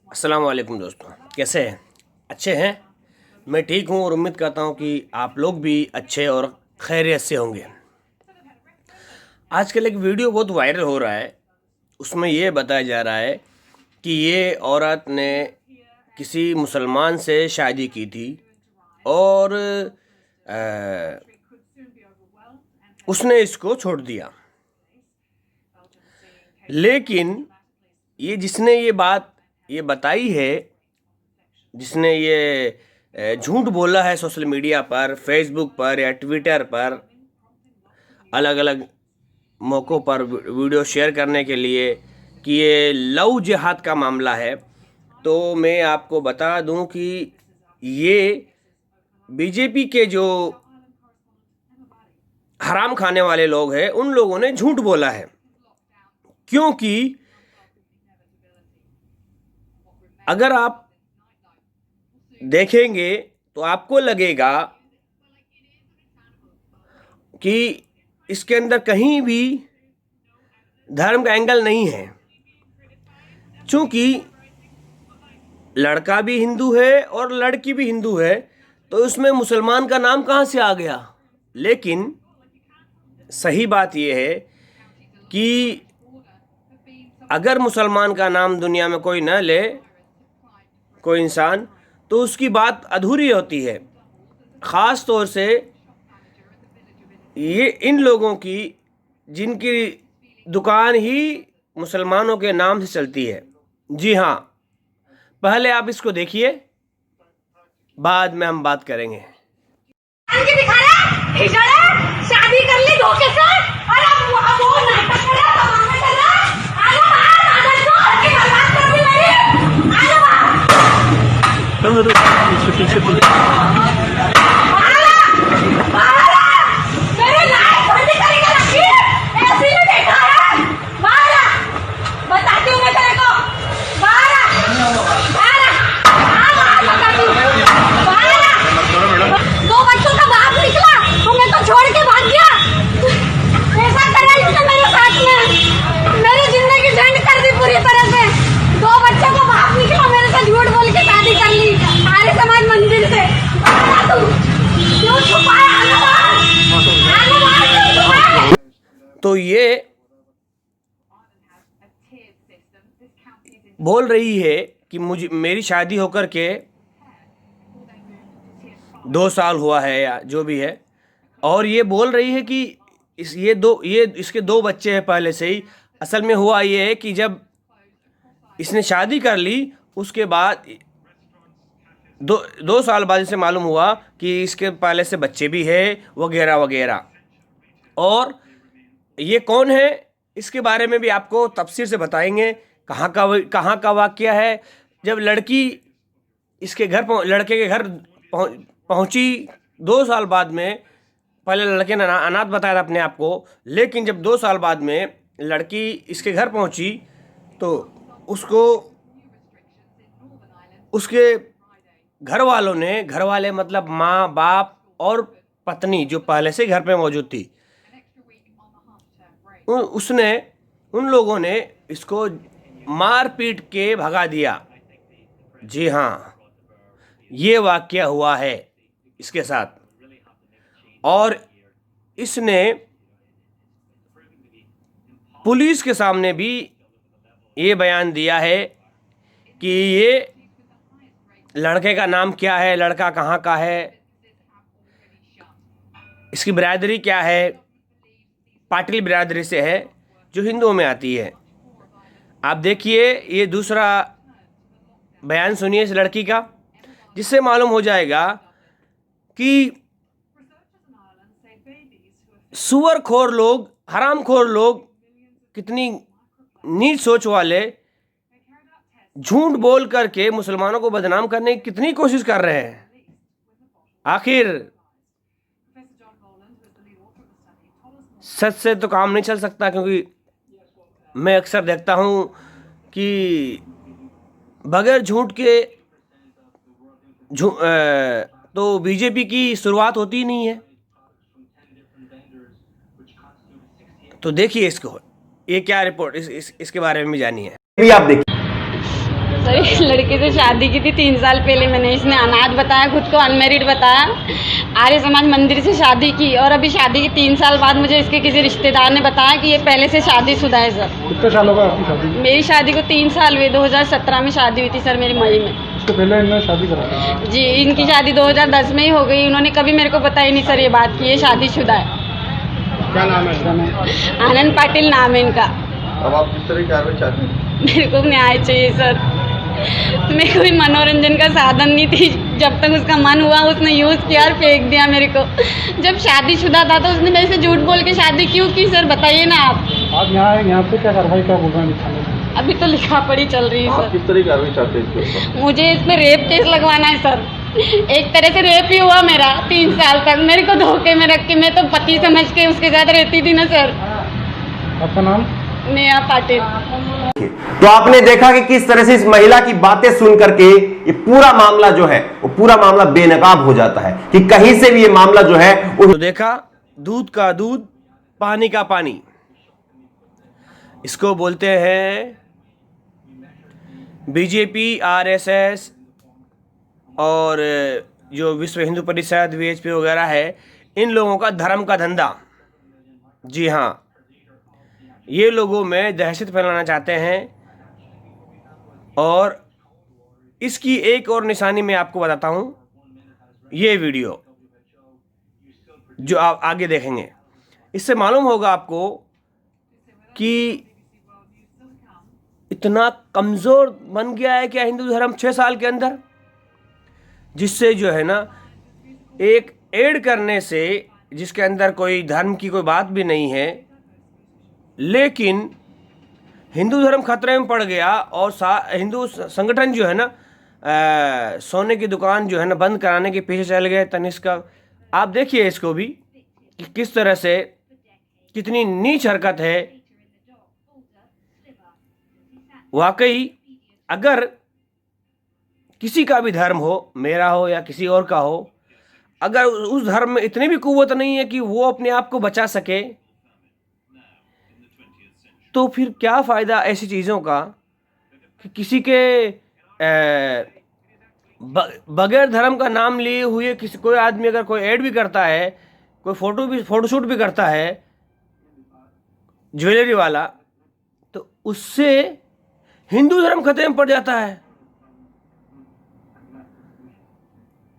अस्सलाम वालेकुम दोस्तों, कैसे हैं? अच्छे हैं? मैं ठीक हूँ और उम्मीद करता हूँ कि आप लोग भी अच्छे और खैरियत से होंगे। आजकल एक वीडियो बहुत वायरल हो रहा है। उसमें ये बताया जा रहा है कि ये औरत ने किसी मुसलमान से शादी की थी और उसने इसको छोड़ दिया। लेकिन ये जिसने ये बात ये बताई है, जिसने ये झूठ बोला है सोशल मीडिया पर, फेसबुक पर या ट्विटर पर, अलग अलग मौक़ों पर वीडियो शेयर करने के लिए कि ये लव जिहाद का मामला है, तो मैं आपको बता दूं कि ये बीजेपी के जो हराम खाने वाले लोग हैं उन लोगों ने झूठ बोला है। क्योंकि अगर आप देखेंगे तो आपको लगेगा कि इसके अंदर कहीं भी धर्म का एंगल नहीं है, क्योंकि लड़का भी हिंदू है और लड़की भी हिंदू है, तो उसमें मुसलमान का नाम कहाँ से आ गया। लेकिन सही बात यह है कि अगर मुसलमान का नाम दुनिया में कोई न ले, कोई इंसान, तो उसकी बात अधूरी होती है। ख़ास तौर से ये इन लोगों की जिनकी दुकान ही मुसलमानों के नाम से चलती है। जी हाँ, पहले आप इसको देखिए, बाद में हम बात करेंगे। शादी कर ली धोखे से और अब वो नाटक कर रहा है, कर रहा है। आलो बाहर, आदत को के बर्बाद कर दी मेरी। आलो बाहर। मेरे लाइफ बंद करेगा लक्ष्मी, ऐसी में देखा है। बाहर बताती हूँ मैं तेरे को। बाहर बताती हूँ। दो बच्चों का बाप निकला, तुम्हें तो छोड़ के भाग गया। ऐसा करा इसने मेरे साथ में, मेरी जिंदगी झंड कर दी पूरी तरह से। दो बच्चों का बाप निकला, मेरे से झूठ बोल के शादी कर ली आर्य समाज मंदिर से। क्यों छुपाया? तो ये बोल रही है कि मेरी शादी होकर के 2 साल हुआ है या जो भी है, और ये बोल रही है कि इसके 2 बच्चे हैं पहले से ही। असल में हुआ ये है कि जब इसने शादी कर ली, उसके बाद 2 साल बाद इसे मालूम हुआ कि इसके पहले से बच्चे भी हैं वगैरह वगैरह। और ये कौन है, इसके बारे में भी आपको तफसीर से बताएंगे। कहाँ का वाक़या है। जब लड़की लड़के के घर पहुंची 2 साल बाद में, पहले लड़के ने अनाथ बताया था अपने आप को, लेकिन जब 2 साल बाद में लड़की इसके घर पहुंची तो उसको उसके घर वाले मतलब माँ बाप और पत्नी जो पहले से घर पे मौजूद थी, उन लोगों ने इसको मार पीट के भगा दिया। जी हाँ, ये वाक़या हुआ है इसके साथ। और इसने पुलिस के सामने भी ये बयान दिया है कि ये लड़के का नाम क्या है, लड़का कहाँ का है, इसकी बिरादरी क्या है। पाटिल बिरादरी से है जो हिंदुओं में आती है। आप देखिए, ये दूसरा बयान सुनिए इस लड़की का, जिससे मालूम हो जाएगा कि सुअरखोर लोग, हरामखोर लोग, कितनी नीच सोच वाले झूठ बोल करके मुसलमानों को बदनाम करने की कितनी कोशिश कर रहे हैं। आखिर सच से तो काम नहीं चल सकता, क्योंकि मैं अक्सर देखता हूँ कि बगैर झूठ के तो बीजेपी की शुरुआत होती ही नहीं है। तो देखिए इसको, ये क्या रिपोर्ट इसके बारे में भी जानिए। भी आप देखिए सर इस लड़के से शादी की थी 3 साल पहले मैंने। इसने अनाथ बताया, खुद को अनमेरिड बताया, आर्य समाज मंदिर से शादी की और अभी शादी के 3 साल बाद मुझे इसके किसी रिश्तेदार ने बताया कि ये पहले से शादीशुदा है सर। कितने साल होगा आपकी शादी? मेरी शादी को 3 साल हुए, 2017 में शादी हुई थी सर मेरी मई में। उससे पहले इन्होंने शादी करा? जी, इनकी शादी 2010 में ही हो गई। उन्होंने कभी मेरे को बताई नहीं सर ये बात की ये शादीशुदा है। क्या नाम है? आनंद पाटिल नाम है इनका। अब आप किस तरह की कार्रवाई चाहते हैं? मेरे को न्याय चाहिए सर। मैं कोई मनोरंजन का साधन नहीं थी। जब तक उसका मन हुआ उसने यूज़ किया और फेंक दिया मेरे को। जब शादीशुदा था तो उसने मेरे से झूठ बोल के शादी क्यों की सर, बताइए ना आप। आप यहाँ पे क्या कार्रवाई क्या बोल रहे हैं? अभी तो लिखा पढ़ी चल रही है आप सर। किस तरह की कार्रवाई चाहते हैं इसके ऊपर? मुझे इस पे रेप केस लगवाना है सर। एक तरह से रेप ही हुआ मेरा 3 साल तक। मेरे को धोखे में रख के, मैं तो पति समझ के उसके साथ रहती थी ना सर। आपका नाम? नेहा पाटिल। तो आपने देखा कि किस तरह से इस महिला की बातें सुन करके ये पूरा मामला जो है वो पूरा मामला बेनकाब हो जाता है कि कहीं से भी ये मामला जो है तो देखा, दूध का दूध पानी का पानी, इसको बोलते हैं बीजेपी, आरएसएस और जो विश्व हिंदू परिषद, वीएचपी वगैरह है, इन लोगों का धर्म का धंधा। जी हाँ, ये लोगों में दहशत फैलाना चाहते हैं। और इसकी एक और निशानी मैं आपको बताता हूँ, ये वीडियो जो आप आगे देखेंगे, इससे मालूम होगा आपको कि इतना कमज़ोर बन गया है क्या हिंदू धर्म 6 साल के अंदर, जिससे जो है ना एक ऐड करने से, जिसके अंदर कोई धर्म की कोई बात भी नहीं है, लेकिन हिंदू धर्म खतरे में पड़ गया। और हिंदू संगठन जो है ना सोने की दुकान जो है ना बंद कराने के पीछे चल गए तनिष्क। आप देखिए इसको भी कि किस तरह से कितनी नीच हरकत है। वाकई अगर किसी का भी धर्म हो, मेरा हो या किसी और का हो, अगर उस धर्म में इतनी भी कुव्वत नहीं है कि वो अपने आप को बचा सके, तो फिर क्या फ़ायदा ऐसी चीज़ों का कि किसी के बगैर धर्म का नाम लिए हुए किसी कोई आदमी अगर कोई ऐड भी करता है, कोई फोटोशूट भी करता है ज्वेलरी वाला, तो उससे हिंदू धर्म खतरे में पड़ जाता है।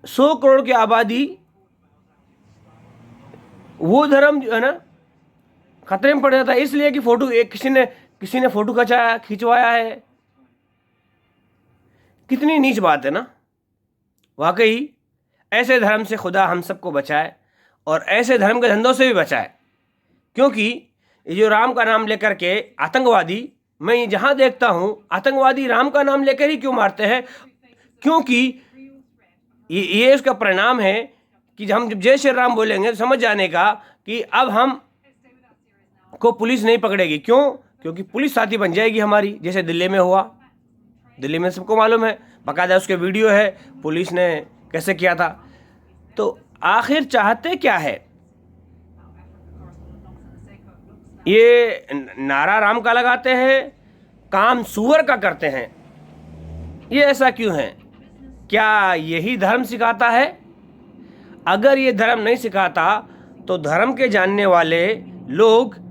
100 करोड़ की आबादी, वो धर्म जो है ना खतरे में पड़ जाता है, इसलिए कि फोटो किसी ने फोटो खिंचवाया है। कितनी नीच बात है ना। वाकई ऐसे धर्म से खुदा हम सबको बचाए और ऐसे धर्म के धंधों से भी बचाए। क्योंकि ये जो राम का नाम लेकर के आतंकवादी, मैं जहाँ देखता हूँ आतंकवादी राम का नाम लेकर ही क्यों मारते हैं, क्योंकि ये उसका परिणाम है कि हम जब जय श्री राम बोलेंगे तो समझ जाने का कि अब हम को पुलिस नहीं पकड़ेगी। क्यों? क्योंकि पुलिस साथी बन जाएगी हमारी, जैसे दिल्ली में हुआ। दिल्ली में सबको मालूम है, बाकायदा उसके वीडियो है, पुलिस ने कैसे किया था। तो आखिर चाहते क्या है? ये नारा राम का लगाते हैं, काम सुअर का करते हैं। ये ऐसा क्यों है? क्या यही धर्म सिखाता है? अगर ये धर्म नहीं सिखाता तो धर्म के जानने वाले लोग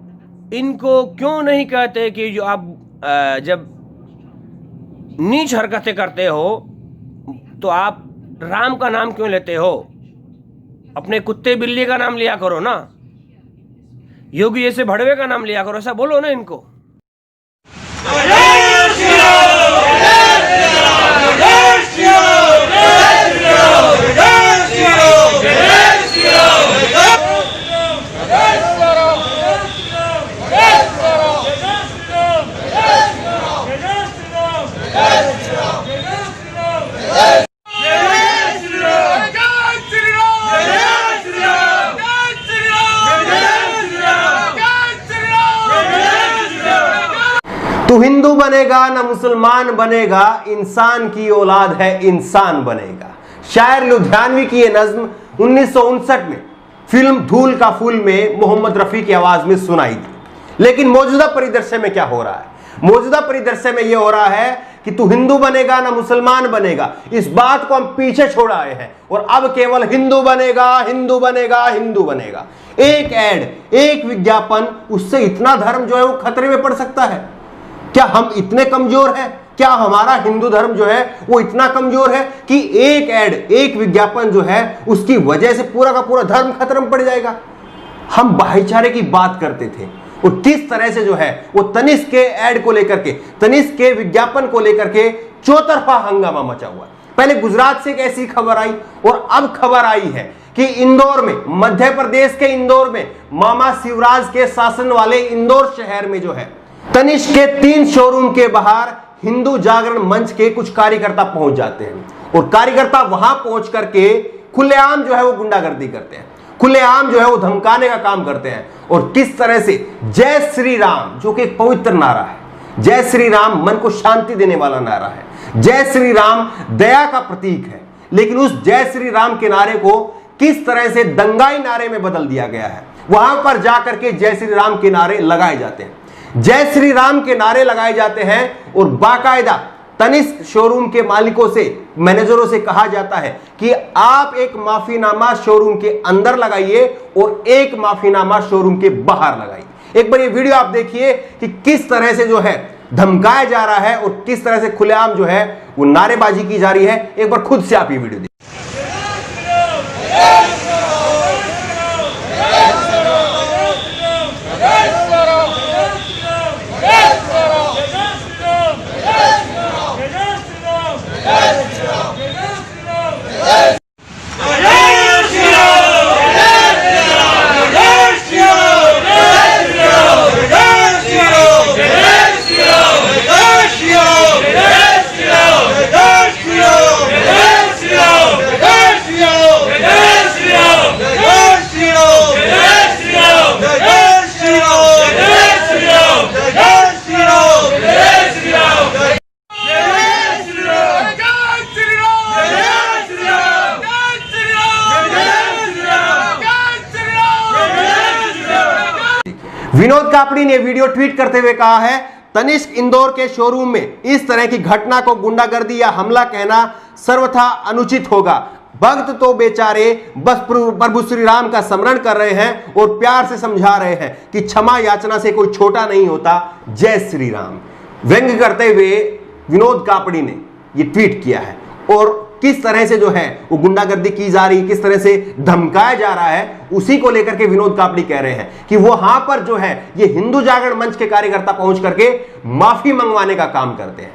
इनको क्यों नहीं कहते कि जो आप जब नीच हरकतें करते हो तो आप राम का नाम क्यों लेते हो? अपने कुत्ते बिल्ली का नाम लिया करो ना, योगी जैसे भड़वे का नाम लिया करो, ऐसा बोलो ना इनको। तू हिंदू बनेगा ना मुसलमान बनेगा, इंसान की औलाद है इंसान बनेगा। शायर लुधियानवी की यह नज्म 1959 में फिल्म धूल का फूल में मोहम्मद रफी की आवाज में सुनाई दी। लेकिन मौजूदा परिदृश्य में क्या हो रहा है? मौजूदा परिदृश्य में यह हो रहा है कि तू हिंदू बनेगा ना मुसलमान बनेगा, इस बात को हम पीछे छोड़ आए हैं और अब केवल हिंदू बनेगा, हिंदू बनेगा, हिंदू बनेगा। एक ऐड, एक विज्ञापन, उससे इतना धर्म जो है वो खतरे में पड़ सकता है? क्या हम इतने कमजोर हैं? क्या हमारा हिंदू धर्म जो है वो इतना कमजोर है कि एक ऐड, एक विज्ञापन जो है उसकी वजह से पूरा का पूरा धर्म खतरे में पड़ जाएगा? हम भाईचारे की बात करते थे और किस तरह से जो है वो तनिष्क के ऐड को लेकर के, तनिष्क के विज्ञापन को लेकर के चौतरफा हंगामा मचा हुआ है। पहले गुजरात से एक ऐसी खबर आई और अब खबर आई है कि इंदौर में, मध्य प्रदेश के इंदौर में, मामा शिवराज के शासन वाले इंदौर शहर में जो है तनिष्क के 3 शोरूम के बाहर हिंदू जागरण मंच के कुछ कार्यकर्ता पहुंच जाते हैं और कार्यकर्ता वहां पहुंच करके खुलेआम जो है वो गुंडागर्दी करते हैं, खुलेआम जो है वो धमकाने का काम करते हैं। और किस तरह से जय श्री राम, जो कि एक पवित्र नारा है, जय श्री राम मन को शांति देने वाला नारा है, जय श्री राम दया का प्रतीक है, लेकिन उस जय श्री राम के नारे को किस तरह से दंगाई नारे में बदल दिया गया है। वहां पर जाकर के जय श्री राम के नारे लगाए जाते हैं, जय श्री राम के नारे लगाए जाते हैं और बाकायदा तनिष्क शोरूम के मालिकों से, मैनेजरों से कहा जाता है कि आप एक माफीनामा शोरूम के अंदर लगाइए और एक माफीनामा शोरूम के बाहर लगाइए। एक बार ये वीडियो आप देखिए कि किस तरह से जो है धमकाया जा रहा है और किस तरह से खुलेआम जो है वो नारेबाजी की जा रही है। एक बार खुद से आप ये वीडियो देखिए। विनोद कापड़ी ने वीडियो ट्वीट करते हुए कहा है, तनिष्क इंदौर के शोरूम में इस तरह की घटना को गुंडागर्दी या हमला कहना सर्वथा अनुचित होगा। भक्त तो बेचारे बस प्रभु श्री राम का स्मरण कर रहे हैं और प्यार से समझा रहे हैं कि क्षमा याचना से कोई छोटा नहीं होता। जय श्री राम। व्यंग्य करते हुए विनोद कापड़ी ने यह ट्वीट किया है और किस तरह से जो है वो गुंडागर्दी की जा रही है, किस तरह से धमकाया जा रहा है, उसी को लेकर के विनोद कापड़ी कह रहे हैं कि वहां पर जो है ये हिंदू जागरण मंच के कार्यकर्ता पहुंच करके माफी मंगवाने का काम करते हैं।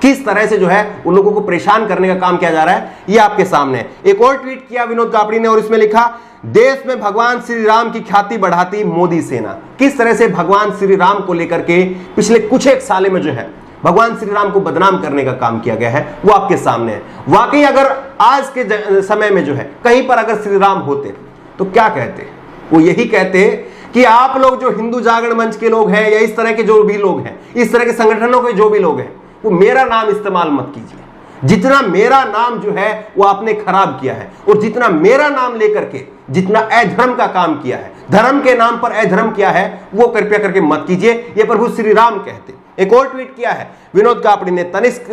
किस तरह से जो है उन लोगों को परेशान करने का काम किया जा रहा है, ये आपके सामने है। एक और ट्वीट किया विनोद कापड़ी ने और इसमें लिखा, देश में भगवान श्री राम की ख्याति बढ़ाती मोदी सेना। किस तरह से भगवान श्री राम को लेकर के पिछले कुछ एक साल में जो है भगवान श्री राम को बदनाम करने का काम किया गया है, वो आपके सामने है। वाकई अगर आज के समय में जो है कहीं पर अगर श्री राम होते तो क्या कहते? वो यही कहते कि आप लोग जो हिंदू जागरण मंच के लोग हैं या इस तरह के जो भी लोग हैं, इस तरह के संगठनों के जो भी लोग हैं, वो मेरा नाम इस्तेमाल मत कीजिए। जितना मेरा नाम जो है वो आपने खराब किया है और जितना मेरा नाम लेकर के जितना अधर्म का काम किया है, धर्म के नाम पर अधर्म किया है, वो कृपया करके मत कीजिए। ये प्रभु श्री राम कहते। एक और ट्वीट किया है विनोद कापड़ी ने, तनिष्क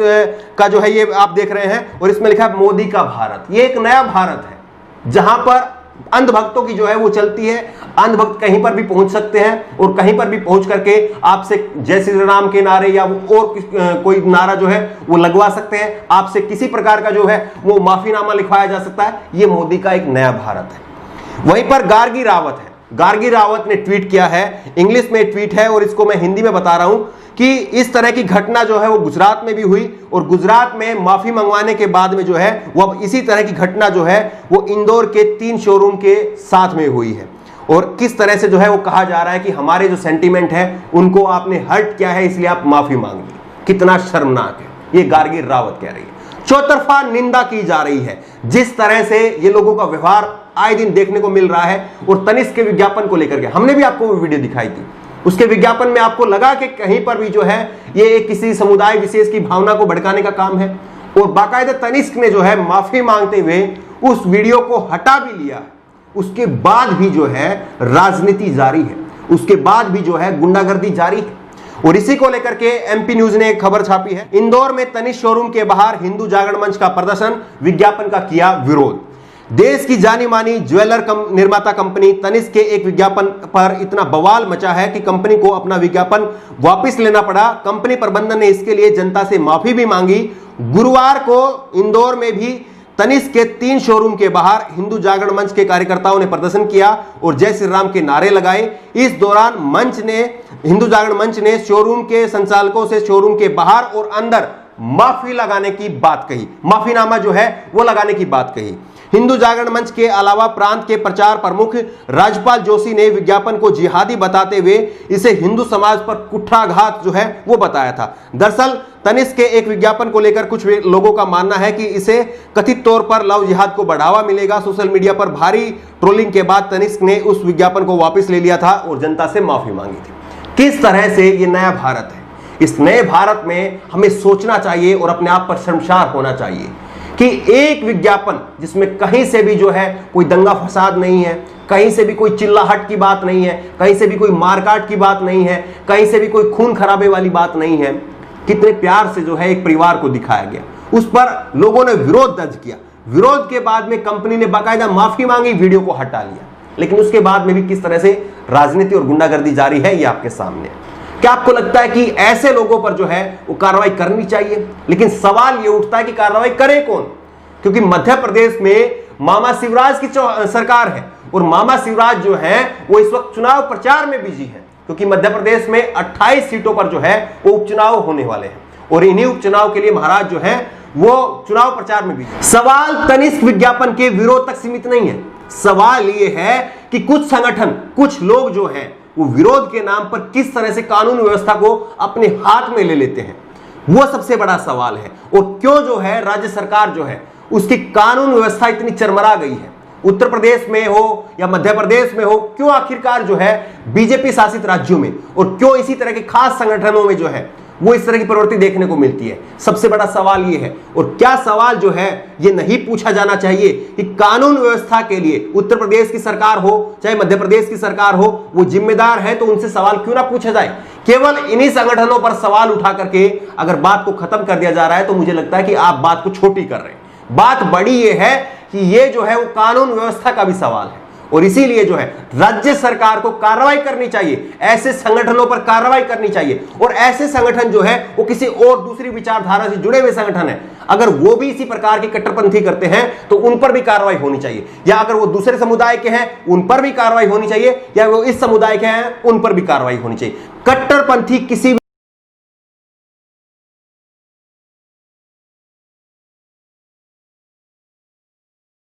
का जो है ये आप देख रहे हैं और इसमें लिखा है मोदी का भारत। ये एक नया भारत है जहां पर अंधभक्तों की जो है वो चलती है। अंधभक्त कहीं पर भी पहुंच सकते हैं और कहीं पर भी पहुंच करके आपसे जय श्री राम के नारे या वो और कोई नारा जो है वो लगवा सकते हैं। आपसे किसी प्रकार का जो है वो माफीनामा लिखवाया जा सकता है। ये मोदी का एक नया भारत है। वहीं पर गार्गी रावत है, गार्गी रावत ने ट्वीट किया है, इंग्लिश में ट्वीट है और इसको मैं हिंदी में बता रहा हूं कि इस तरह की घटना जो है वो गुजरात में भी हुई और गुजरात में माफी मंगवाने के बाद में जो है वो अब इसी तरह की घटना जो है वो इंदौर के 3 शोरूम के साथ में हुई है। और किस तरह से जो है वो कहा जा रहा है कि हमारे जो सेंटीमेंट है उनको आपने हर्ट किया है, इसलिए आप माफी मांगिए। कितना शर्मनाक है, ये गार्गी रावत कह रही है। चौतरफा निंदा की जा रही है जिस तरह से ये लोगों का व्यवहार आए दिन देखने को मिल रहा है। और तनिष्क के विज्ञापन को लेकर के हमने भी आपको वो वीडियो दिखाई थी, उसके विज्ञापन में आपको लगा कि कहीं पर भी जो है ये किसी समुदाय विशेष की भावना को भड़काने का काम है। और बाकायदा तनिष्क ने जो है माफी मांगते हुए उस वीडियो को हटा भी लिया। उसके बाद भी जो है राजनीति जारी है, उसके बाद भी जो है गुंडागर्दी जारी है। और इसी को लेकर के एमपी न्यूज ने एक खबर छापी है। इंदौर में तनिष्क शोरूम के बाहर हिंदू जागरण मंच का प्रदर्शन, विज्ञापन का किया विरोध। देश की जानी मानी ज्वेलर निर्माता कंपनी तनिष्क के एक विज्ञापन पर इतना बवाल मचा है कि कंपनी को अपना विज्ञापन वापस लेना पड़ा। कंपनी प्रबंधन ने इसके लिए जनता से माफी भी मांगी। गुरुवार को इंदौर में भी तनिष्क के 3 शोरूम के बाहर हिंदू जागरण मंच के कार्यकर्ताओं ने प्रदर्शन किया और जय श्री राम के नारे लगाए। इस दौरान हिंदू जागरण मंच ने शोरूम के संचालकों से शोरूम के बाहर और अंदर माफी लगाने की बात कही, माफीनामा जो है वो लगाने की बात कही। हिंदू जागरण मंच के अलावा प्रांत के प्रचार प्रमुख राजपाल जोशी ने विज्ञापन को जिहादी बताते हुए इसे हिंदू समाज पर कुठाघात जो है वो बताया था। दरअसल तनिष्क के एक विज्ञापन को लेकर कुछ लोगों का मानना है कि इसे कथित तौर पर लव जिहाद को बढ़ावा मिलेगा। सोशल मीडिया पर भारी ट्रोलिंग के बाद तनिष्क ने उस विज्ञापन को वापस ले लिया था और जनता से माफी मांगी थी। किस तरह से ये नया भारत है, इस नए भारत में हमें सोचना चाहिए और अपने आप पर शर्मसार होना चाहिए कि एक विज्ञापन जिसमें कहीं से भी जो है कोई दंगा फसाद नहीं है, कहीं से भी कोई चिल्लाहट की बात नहीं है, कहीं से भी कोई मारकाट की बात नहीं है, कहीं से भी कोई खून खराबे वाली बात नहीं है, कितने प्यार से जो है एक परिवार को दिखाया गया, उस पर लोगों ने विरोध दर्ज किया। विरोध के बाद में कंपनी ने बाकायदा माफी मांगी, वीडियो को हटा लिया। लेकिन उसके बाद में भी किस तरह से राजनीति और गुंडागर्दी जारी है ये आपके सामने। क्या आपको लगता है कि ऐसे लोगों पर जो है वो कार्रवाई करनी चाहिए? लेकिन सवाल ये उठता है कि कार्रवाई करे कौन? क्योंकि मध्य प्रदेश में मामा शिवराज की सरकार है और मामा शिवराज जो है वो इस वक्त चुनाव प्रचार में बिजी है, क्योंकि मध्य प्रदेश में 28 सीटों पर जो है वो उपचुनाव होने वाले हैं और इन्हीं उपचुनाव के लिए महाराज जो है वो चुनाव प्रचार में बिजी। सवाल तनिष्क विज्ञापन के विरोध तक सीमित नहीं है। सवाल ये है कि कुछ संगठन, कुछ लोग जो हैं वो विरोध के नाम पर किस तरह से कानून व्यवस्था को अपने हाथ में ले लेते हैं, वो सबसे बड़ा सवाल है। और क्यों जो है राज्य सरकार जो है उसकी कानून व्यवस्था इतनी चरमरा गई है, उत्तर प्रदेश में हो या मध्य प्रदेश में हो, क्यों आखिरकार जो है बीजेपी शासित राज्यों में और क्यों इसी तरह के खास संगठनों में जो है वो इस तरह की प्रवृत्ति देखने को मिलती है? सबसे बड़ा सवाल ये है। और क्या सवाल जो है ये नहीं पूछा जाना चाहिए कि कानून व्यवस्था के लिए उत्तर प्रदेश की सरकार हो चाहे मध्य प्रदेश की सरकार हो, वो जिम्मेदार है, तो उनसे सवाल क्यों ना पूछा जाए? केवल इन्हीं संगठनों पर सवाल उठा करके अगर बात को खत्म कर दिया जा रहा है तो मुझे लगता है कि आप बात को छोटी कर रहे हैं। बात बड़ी ये है कि ये जो है वो कानून व्यवस्था का भी सवाल है और इसीलिए जो है राज्य सरकार को कार्रवाई करनी चाहिए, ऐसे संगठनों पर कार्रवाई करनी चाहिए। और ऐसे संगठन जो है वो किसी और दूसरी विचारधारा से जुड़े हुए संगठन है, अगर वो भी इसी प्रकार की कट्टरपंथी करते हैं तो उन पर भी कार्रवाई होनी चाहिए, या अगर वो दूसरे समुदाय के हैं उन पर भी कार्रवाई होनी चाहिए, या वो इस समुदाय के हैं उन पर भी कार्रवाई होनी चाहिए। कट्टरपंथी किसी